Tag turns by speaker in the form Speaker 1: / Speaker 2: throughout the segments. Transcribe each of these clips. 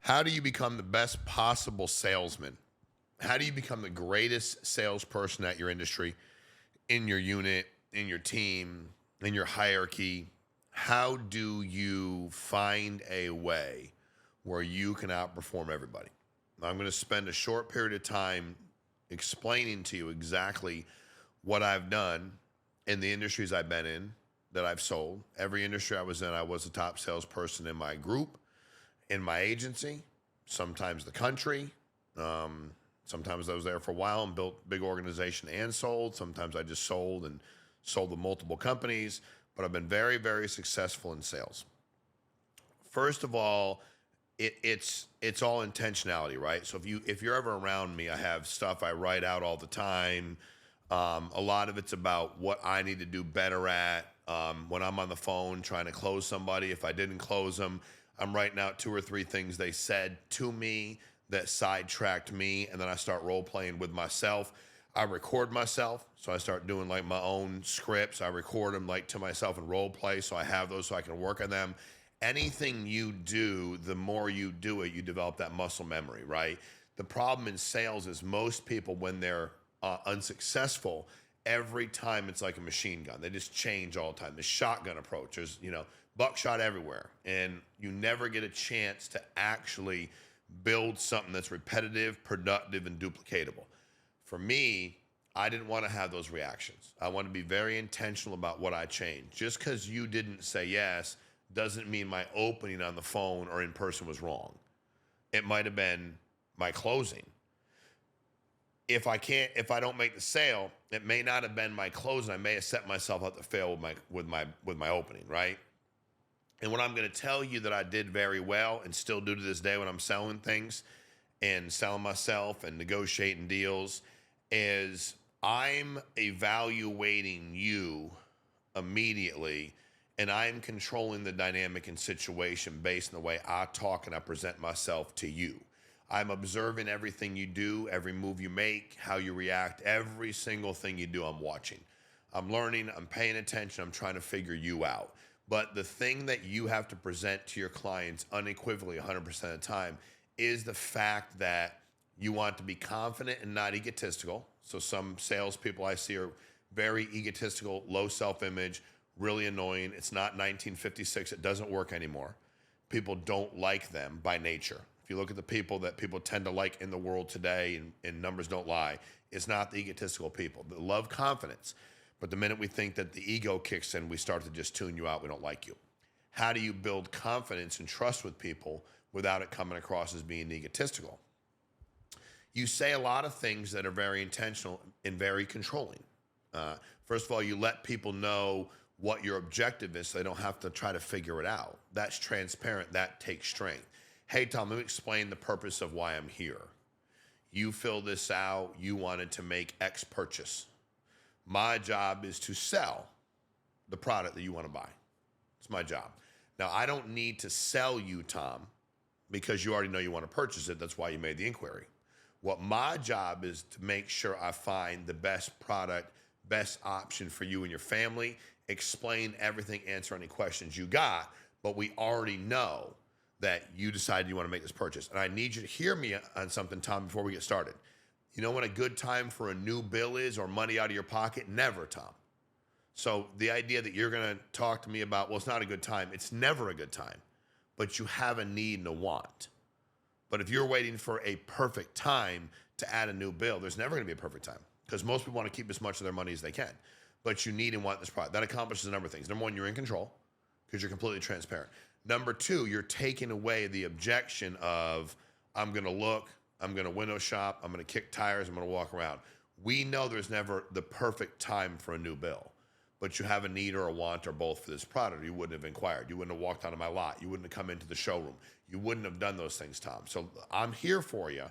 Speaker 1: How do you become the best possible salesman? How do you become the greatest salesperson at your industry, in your unit, in your team, in your hierarchy? How do you find a way where you can outperform everybody? I'm going to spend a short period of time explaining to you exactly what I've done in the industries I've been in that I've sold. Every industry I was in, I was the top salesperson in my group, in my agency, sometimes the country. Sometimes I was there for a while and built big organization and sold. Sometimes I just sold and sold to multiple companies, but I've been very, very successful in sales. First of all, it's all intentionality, right? So if you're ever around me, I have stuff I write out all the time. A lot of it's about what I need to do better at. When I'm on the phone trying to close somebody, if I didn't close them, I'm writing out 2 or 3 things they said to me that sidetracked me, and then I start role playing with myself. I record myself, so I start doing like my own scripts. I record them like to myself and role play, so I have those so I can work on them. Anything you do, the more you do it, you develop that muscle memory, right? The problem in sales is most people, when they're unsuccessful, every time it's like a machine gun. They just change all the time. The shotgun approach, there's, buckshot everywhere. And you never get a chance to actually build something that's repetitive, productive, and duplicatable. For me, I didn't want to have those reactions. I want to be very intentional about what I change. Just because you didn't say yes doesn't mean my opening on the phone or in person was wrong. It might have been my closing. If I don't make the sale, it may not have been my closing. I may have set myself up to fail with my opening, right? And what I'm going to tell you that I did very well and still do to this day when I'm selling things and selling myself and negotiating deals is I'm evaluating you immediately, and I'm controlling the dynamic and situation based on the way I talk and I present myself to you. I'm observing everything you do, every move you make, how you react, every single thing you do, I'm watching. I'm learning, I'm paying attention, I'm trying to figure you out. But the thing that you have to present to your clients unequivocally 100% of the time is the fact that you want to be confident and not egotistical. So some salespeople I see are very egotistical, low self-image, really annoying. It's not 1956. It doesn't work anymore. People don't like them by nature. If you look at the people that people tend to like in the world today, and numbers don't lie, it's not the egotistical people. They love confidence. But the minute we think that the ego kicks in, we start to just tune you out. We don't like you. How do you build confidence and trust with people without it coming across as being egotistical? You say a lot of things that are very intentional and very controlling. First of all, you let people know what your objective is so they don't have to try to figure it out. That's transparent. That takes strength. Hey, Tom, let me explain the purpose of why I'm here. You fill this out. You wanted to make X purchase. My job is to sell the product that you want to buy. It's my job. Now, I don't need to sell you, Tom, because you already know you want to purchase it. That's why you made the inquiry. What my job is to make sure I find the best product, best option for you and your family, explain everything, answer any questions you got, but we already know that you decided you want to make this purchase. And I need you to hear me on something, Tom, before we get started. You know when a good time for a new bill is, or money out of your pocket? Never, Tom. So the idea that you're going to talk to me about, well, it's not a good time. It's never a good time, but you have a need and a want. But if you're waiting for a perfect time to add a new bill, there's never going to be a perfect time because most people want to keep as much of their money as they can. But you need and want this product. That accomplishes a number of things. Number one, you're in control because you're completely transparent. Number two, you're taking away the objection of, I'm going to look, I'm going to window shop, I'm going to kick tires, I'm going to walk around. We know there's never the perfect time for a new bill, but you have a need or a want or both for this product. You wouldn't have inquired. You wouldn't have walked onto my lot. You wouldn't have come into the showroom. You wouldn't have done those things, Tom. So I'm here for you.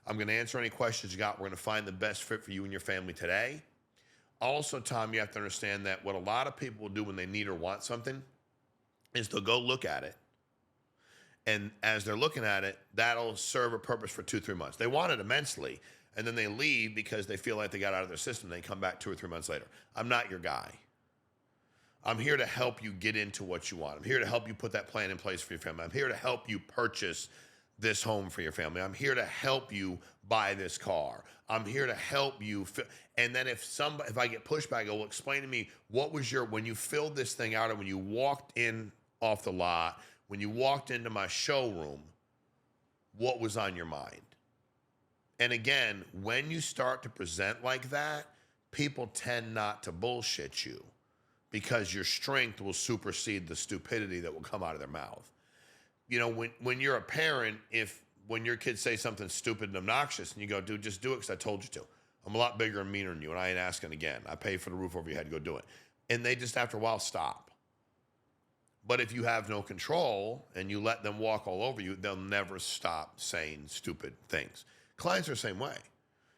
Speaker 1: I'm going to answer any questions you got. We're going to find the best fit for you and your family today. Also, Tom, you have to understand that what a lot of people will do when they need or want something is they'll go look at it. And as they're looking at it, that'll serve a purpose for 2-3 months. They want it immensely, and then they leave because they feel like they got out of their system. They come back 2 or 3 months later. I'm not your guy. I'm here to help you get into what you want. I'm here to help you put that plan in place for your family. I'm here to help you purchase this home for your family. I'm here to help you buy this car. I'm here to help you. And then if I get pushback, I go, well, explain to me, what was when you filled this thing out and when you walked in off the lot, when you walked into my showroom, what was on your mind? And again, when you start to present like that, people tend not to bullshit you because your strength will supersede the stupidity that will come out of their mouth. You know, when you're a parent, when your kids say something stupid and obnoxious and you go, dude, just do it because I told you to. I'm a lot bigger and meaner than you and I ain't asking again. I pay for the roof over your head, go do it. And they just after a while stop. But if you have no control and you let them walk all over you, they'll never stop saying stupid things. Clients are the same way.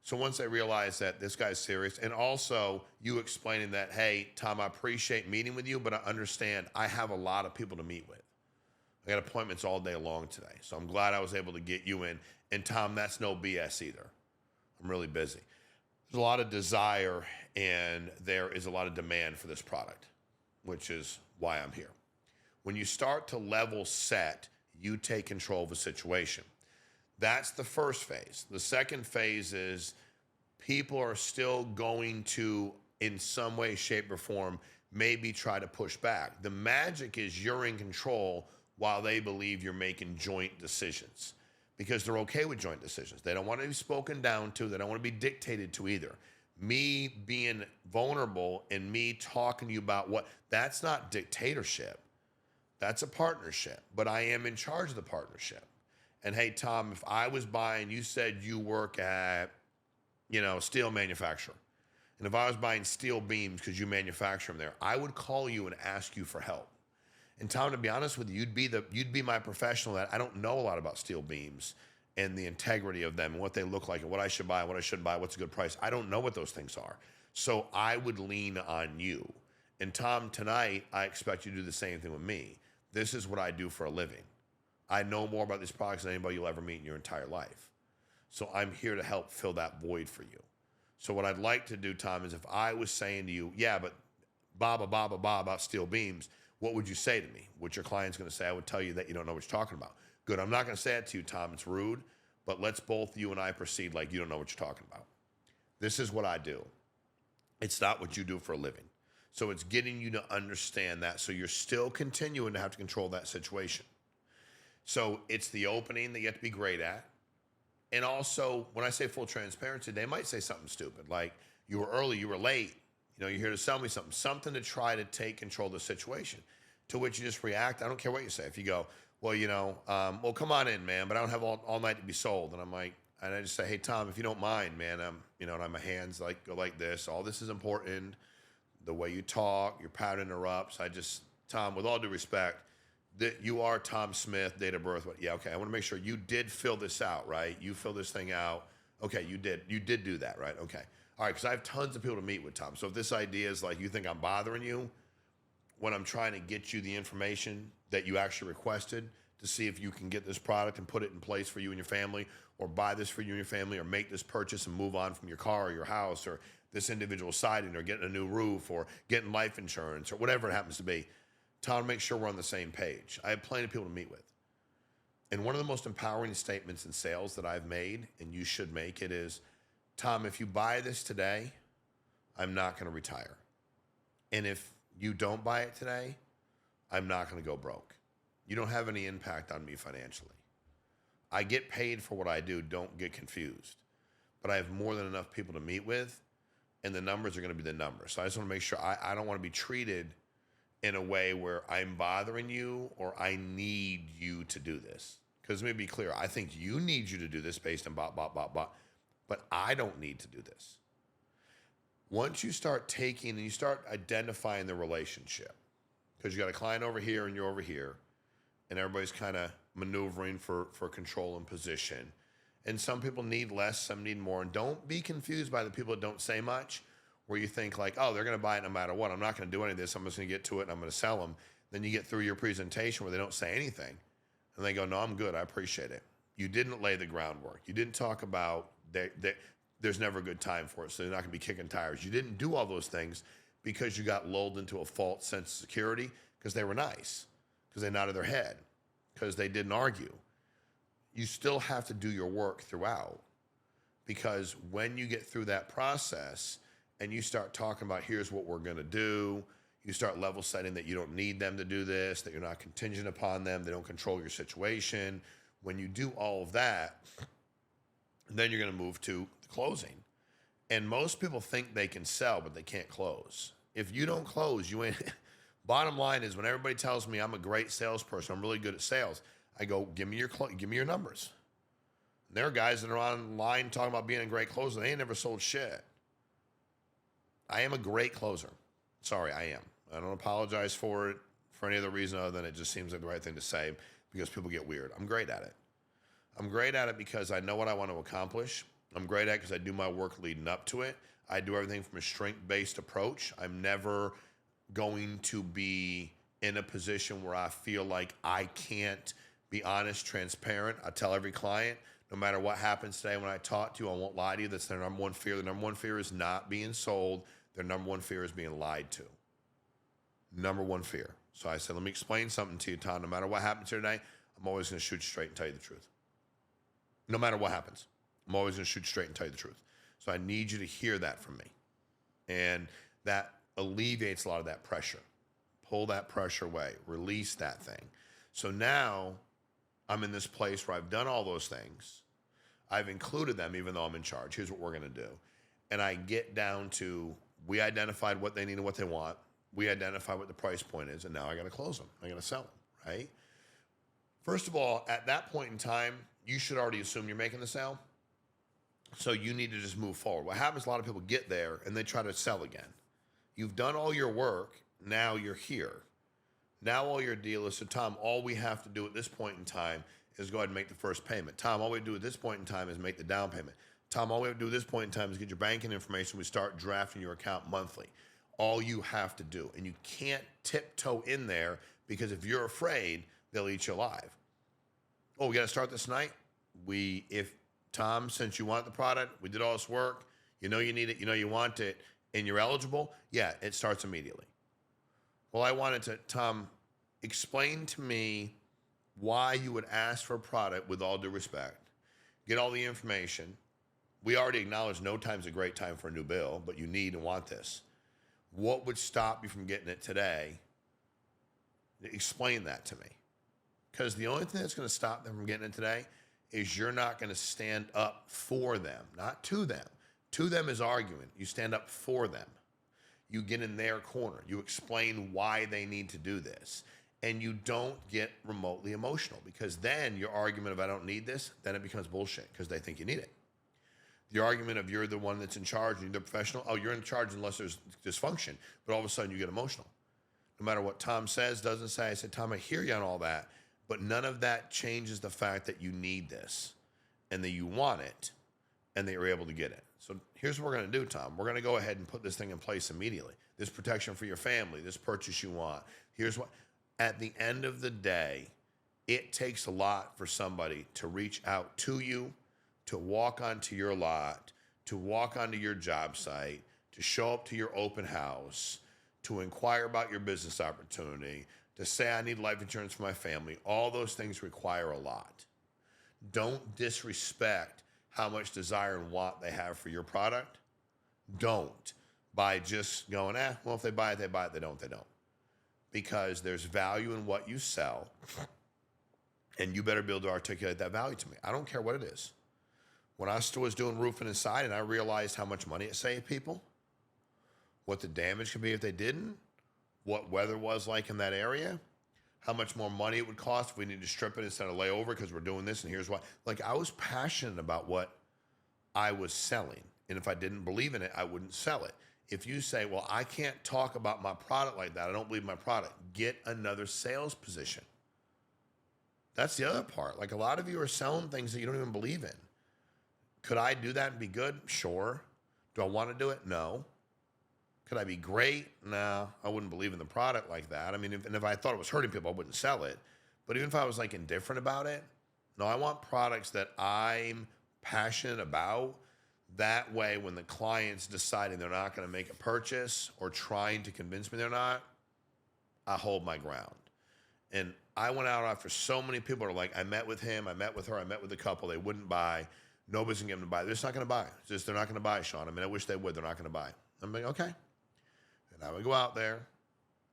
Speaker 1: So once they realize that this guy's serious, and also you explaining that, hey, Tom, I appreciate meeting with you, but I understand I have a lot of people to meet with. I got appointments all day long today. So I'm glad I was able to get you in. And Tom, that's no BS either. I'm really busy. There's a lot of desire and there is a lot of demand for this product, which is why I'm here. When you start to level set, you take control of a situation. That's the first phase. The second phase is people are still going to, in some way, shape, or form, maybe try to push back. The magic is you're in control while they believe you're making joint decisions because they're okay with joint decisions. They don't want to be spoken down to. They don't want to be dictated to either. Me being vulnerable and me talking to you about that's not dictatorship. That's a partnership, but I am in charge of the partnership. And hey, Tom, if I was buying, you said you work at, steel manufacturer. And if I was buying steel beams because you manufacture them there, I would call you and ask you for help. And Tom, to be honest with you, you'd be my professional that I don't know a lot about steel beams and the integrity of them and what they look like and what I should buy and what I shouldn't buy, what's a good price. I don't know what those things are. So I would lean on you. And Tom, tonight, I expect you to do the same thing with me. This is what I do for a living. I know more about these products than anybody you'll ever meet in your entire life. So I'm here to help fill that void for you. So what I'd like to do, Tom, is if I was saying to you, yeah, but blah, about steel beams, what would you say to me? What your client's going to say? I would tell you that you don't know what you're talking about. Good. I'm not going to say it to you, Tom. It's rude, but let's both, you and I, proceed like you don't know what you're talking about. This is what I do. It's not what you do for a living. So it's getting you to understand that. So you're still continuing to have to control that situation. So it's the opening that you have to be great at. And also, when I say full transparency, they might say something stupid, like you were early, you were late. You're here to sell me something to try to take control of the situation, to which you just react. I don't care what you say. If you go, well, come on in, man, but I don't have all night to be sold. And I just say, hey, Tom, if you don't mind, man, and my hands go like this. All this is important. The way you talk, your pattern interrupts. Tom, with all due respect, that you are Tom Smith, date of birth. Yeah, okay. I want to make sure you did fill this out, right? You fill this thing out. Okay, you did. You did do that, right? Okay. All right, because I have tons of people to meet with, Tom. So if this idea is like you think I'm bothering you when I'm trying to get you the information that you actually requested to see if you can get this product and put it in place for you and your family, or buy this for you and your family, or make this purchase and move on from your car or your house, or this individual siding, or getting a new roof, or getting life insurance, or whatever it happens to be, Tom, make sure we're on the same page. I have plenty of people to meet with. And one of the most empowering statements in sales that I've made, and you should make it, is, Tom, if you buy this today, I'm not going to retire. And if you don't buy it today, I'm not going to go broke. You don't have any impact on me financially. I get paid for what I do. Don't get confused. But I have more than enough people to meet with, and the numbers are going to be the numbers. So I just want to make sure I don't want to be treated in a way where I'm bothering you or I need you to do this. Because let me be clear. I think you need you to do this based on blah. But I don't need to do this. Once you start taking and you start identifying the relationship, because you got a client over here and you're over here, and everybody's kind of maneuvering for control and position. And some people need less, some need more. And don't be confused by the people that don't say much, where you think like, oh, they're going to buy it no matter what. I'm not going to do any of this. I'm just going to get to it and I'm going to sell them. Then you get through your presentation where they don't say anything. And they go, no, I'm good. I appreciate it. You didn't lay the groundwork. You didn't talk about there's never a good time for it, so they're not going to be kicking tires. You didn't do all those things because you got lulled into a false sense of security because they were nice, because they nodded their head, because they didn't argue. you still have to do your work throughout, because when you get through that process and you start talking about here's what we're going to do, you start level setting that you don't need them to do this, that you're not contingent upon them, they don't control your situation. When you do all of that, then you're going to move to the closing. And most people think they can sell, but they can't close. If you don't close, you ain't. Bottom line is, when everybody tells me I'm a great salesperson, I'm really good at sales, I go, give me your numbers. And there are guys that are online talking about being a great closer. They ain't never sold shit. I am a great closer. Sorry, I am. I don't apologize for it for any other reason other than it just seems like the right thing to say, because people get weird. I'm great at it. I'm great at it because I know what I want to accomplish. I'm great at it because I do my work leading up to it. I do everything from a strength-based approach. I'm never going to be in a position where I feel like I can't be honest, transparent. I tell every client, no matter what happens today when I talk to you, I won't lie to you. That's their number one fear. The number one fear is not being sold. Their number one fear is being lied to. Number one fear. So I said, let me explain something to you, Tom. No matter what happens here today, I'm always going to shoot straight and tell you the truth. No matter what happens, I'm always going to shoot straight and tell you the truth. So I need you to hear that from me. And that alleviates a lot of that pressure. Pull that pressure away. Release that thing. So now I'm in this place where I've done all those things. I've included them even though I'm in charge. Here's what we're going to do. And I get down to, we identified what they need and what they want. We identify what the price point is, and now I got to close them. I got to sell them, right? First of all, at that point in time, you should already assume you're making the sale. So you need to just move forward. What happens, a lot of people get there and they try to sell again. You've done all your work. Now you're here. Now all your deal is, so Tom, all we have to do at this point in time is go ahead and make the first payment. Tom, all we do at this point in time is make the down payment. Tom, all we have to do at this point in time is get your banking information. We start drafting your account monthly. All you have to do. And you can't tiptoe in there, because if you're afraid, they'll eat you alive. Oh, we got to start this night? If Tom, since you want the product, we did all this work, you know you need it, you know you want it, and you're eligible, yeah, it starts immediately. Well, I wanted to, Tom, explain to me why you would ask for a product with all due respect, get all the information. We already acknowledge no time's a great time for a new bill, but you need and want this. What would stop you from getting it today? Explain that to me. Because the only thing that's going to stop them from getting it today is you're not going to stand up for them, not to them. To them is arguing. You stand up for them. You get in their corner. You explain why they need to do this. And you don't get remotely emotional, because then your argument of I don't need this, then it becomes bullshit because they think you need it. The argument of you're the one that's in charge and you're the professional, oh, you're in charge unless there's dysfunction. But all of a sudden you get emotional. No matter what Tom says, doesn't say, I said, Tom, I hear you on all that, but none of that changes the fact that you need this and that you want it and that you're able to get it. So here's what we're going to do, Tom. We're going to go ahead and put this thing in place immediately. This protection for your family, this purchase you want. Here's what, at the end of the day, it takes a lot for somebody to reach out to you, to walk onto your lot, to walk onto your job site, to show up to your open house, to inquire about your business opportunity, to say, I need life insurance for my family. All those things require a lot. Don't disrespect how much desire and want they have for your product. Don't. By just going, well, if they buy it, they buy it. They don't, they don't. Because there's value in what you sell, and you better be able to articulate that value to me. I don't care what it is. When I was doing roofing and siding, I realized how much money it saved people, what the damage could be if they didn't, what weather was like in that area, how much more money it would cost if we needed to strip it instead of lay over because we're doing this, and here's why. Like, I was passionate about what I was selling, and if I didn't believe in it, I wouldn't sell it. If you say, well, I can't talk about my product like that, I don't believe my product, get another sales position. That's the other part. Like, a lot of you are selling things that you don't even believe in. Could I do that and be good? Sure. Do I want to do it? No. Could I be great? No, I wouldn't believe in the product like that. I mean, if I thought it was hurting people, I wouldn't sell it. But even if I was like indifferent about it, no, I want products that I'm passionate about. That way, when the client's deciding they're not going to make a purchase or trying to convince me they're not, I hold my ground. And I went out after so many people are like, I met with him, I met with her, I met with a couple. They wouldn't buy. Nobody's going to get them to buy. They're just not going to buy. It's just they're not going to buy, Sean. I mean, I wish they would. They're not going to buy. I'm like, okay. And I would go out there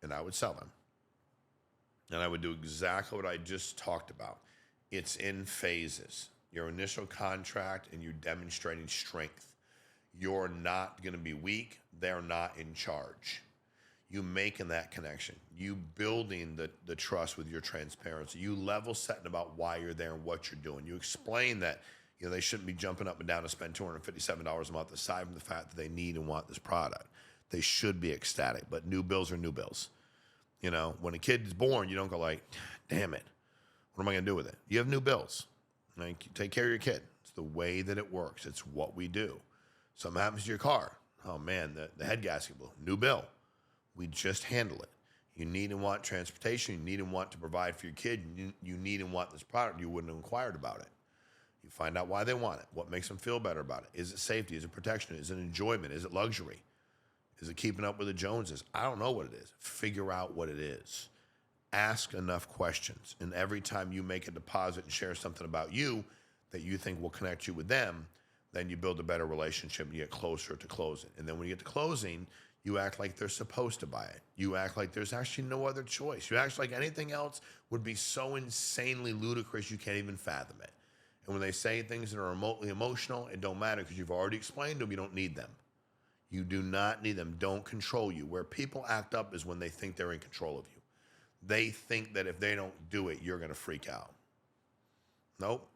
Speaker 1: and I would sell them. And I would do exactly what I just talked about. It's in phases. Your initial contract and you demonstrating strength. You're not going to be weak. They're not in charge. You making that connection. You building the trust with your transparency. You level setting about why you're there and what you're doing. You explain that they shouldn't be jumping up and down to spend $257 a month aside from the fact that they need and want this product. They should be ecstatic, but new bills are new bills. When a kid is born, you don't go like, damn it, what am I going to do with it? You have new bills. Like, take care of your kid. It's the way that it works. It's what we do. Something happens to your car. Oh, man, the head gasket blew. New bill. We just handle it. You need and want transportation. You need and want to provide for your kid. You need and want this product. You wouldn't have inquired about it. You find out why they want it. What makes them feel better about it? Is it safety? Is it protection? Is it enjoyment? Is it luxury? Is it keeping up with the Joneses? I don't know what it is. Figure out what it is. Ask enough questions. And every time you make a deposit and share something about you that you think will connect you with them, then you build a better relationship and you get closer to closing. And then when you get to closing, you act like they're supposed to buy it. You act like there's actually no other choice. You act like anything else would be so insanely ludicrous you can't even fathom it. And when they say things that are remotely emotional, it don't matter because you've already explained to them you don't need them. You do not need them. Don't control you. Where people act up is when they think they're in control of you. They think that if they don't do it, you're going to freak out. Nope.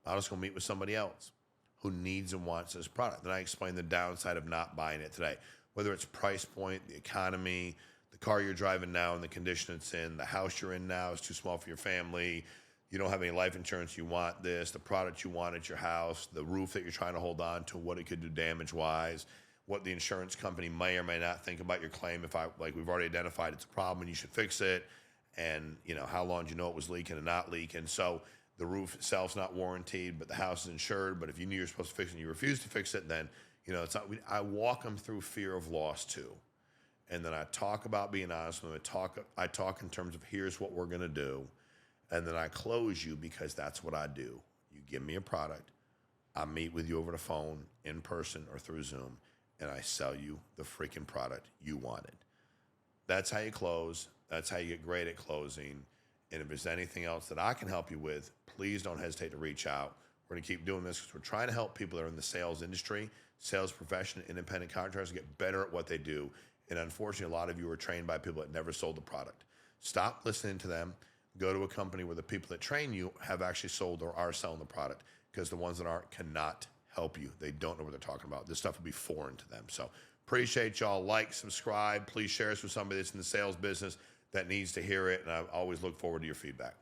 Speaker 1: I'll just go meet with somebody else who needs and wants this product. Then I explain the downside of not buying it today. Whether it's price point, the economy, the car you're driving now and the condition it's in, the house you're in now is too small for your family, you don't have any life insurance, you want this, the product you want at your house, the roof that you're trying to hold on to, what it could do damage-wise, what the insurance company may or may not think about your claim. If we've already identified it's a problem and you should fix it, and how long do you know it was leaking and not leaking. So the roof itself's not warranted, but the house is insured. But if you knew you're supposed to fix it and you refuse to fix it, then it's not. I walk them through fear of loss too, and then I talk about being honest with them. I talk in terms of here's what we're gonna do, and then I close you because that's what I do. You give me a product, I meet with you over the phone, in person, or through Zoom, and I sell you the freaking product you wanted. That's how you close. That's how you get great at closing. And if there's anything else that I can help you with, please don't hesitate to reach out. We're going to keep doing this because we're trying to help people that are in the sales industry, sales profession, independent contractors get better at what they do. And unfortunately, a lot of you are trained by people that never sold the product. Stop listening to them. Go to a company where the people that train you have actually sold or are selling the product, because the ones that aren't cannot help you. They don't know what they're talking about. This stuff will be foreign to them. So appreciate y'all. Like, subscribe. Please share this with somebody that's in the sales business that needs to hear it. And I always look forward to your feedback.